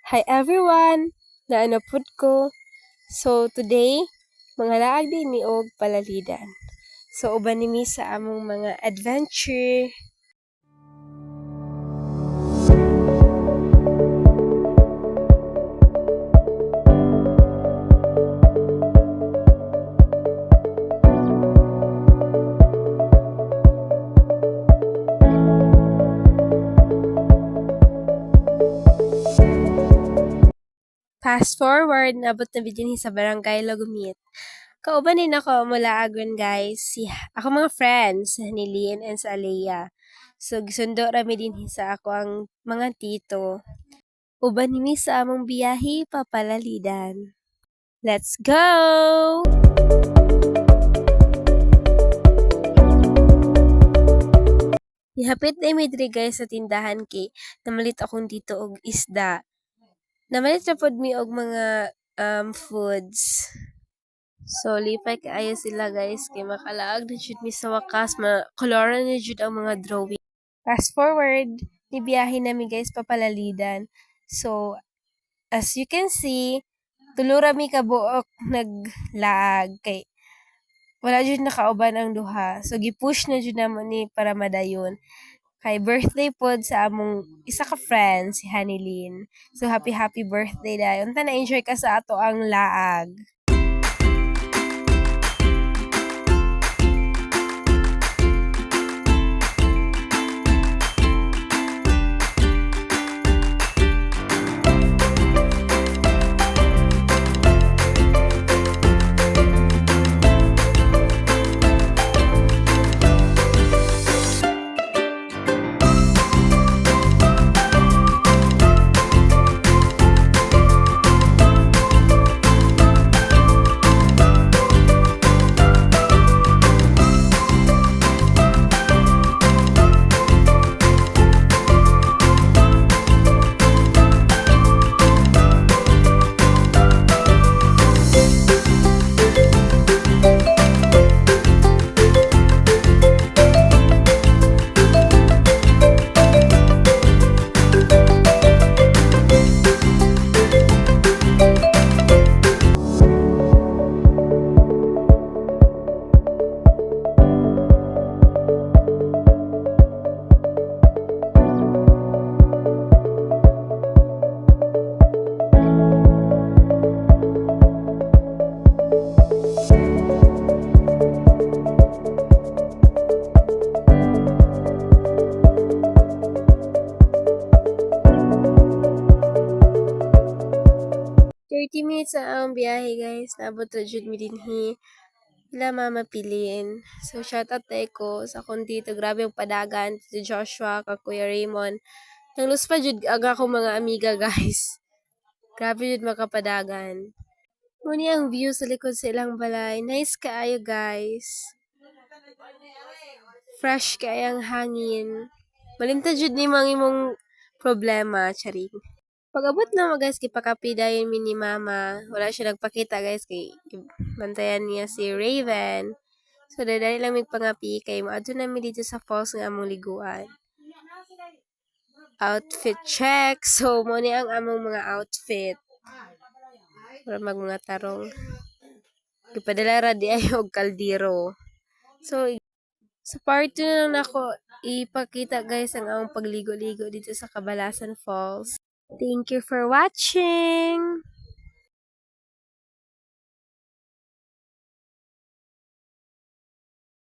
Hi everyone! Naanapod ko. So today, mga laag din ni og palalidan. So uban nimi sa among mga adventure. Fast forward, nabot na bidin sa barangay Lagumit. Kauban din ako mula agon guys. Ako mga friends ni Lynn and sa Alea. So gisundo rami din sa ako ang mga tito. Uban nimi sa among biyahe papalalidan. Let's go! Nihapit na imi diri guys sa tindahan kay namalit akong dito og isda. Namalit ra pod mi og mga foods. So lipay kaayo sila guys kay makalaag na jud mi sa wakas, makoloran na jud ang mga drawing. Fast forward, nibiyahe nami guys papalalidan. So as you can see, tulo ra mi kabuok naglaag kay wala jud nakauban ang duha. So gipush na jud namo ni para madayon. Kay birthday pod sa among isa ka friend si Hanilyn. So happy birthday dayon. Unta na enjoy ka sa ato ang laag. Minutes ang biyahe guys. Naabot na jud mi dinhi. Ila mama piliin. So shout out tayo ko sa akong dito. Grabe ang padagan. Si Joshua, kag Kuya Raymond. Nanglus pa jud aga ko mga amiga guys. Grabe jud makapadagan. Muni ang view sa likod sa ilang balay. Nice kaayo guys. Fresh kaayang hangin. Malinta jud ni mga imong problema, charing. Pag-abot na mo guys, kipakapi dayon mi ni mama. Wala siya nagpakita guys, kay bantayan niya si Raven. So, dadali lang may pangapi kay maadto namin dito sa falls nga among liguan. Outfit check. So, mo ni ang among mga outfit. Para mag mga tarong. Ipadala ra di ay og kaldero. So, sa part 2 na lang ako ipakita guys ang among pagligo-ligo dito sa Cabalasan Falls. Thank you for watching!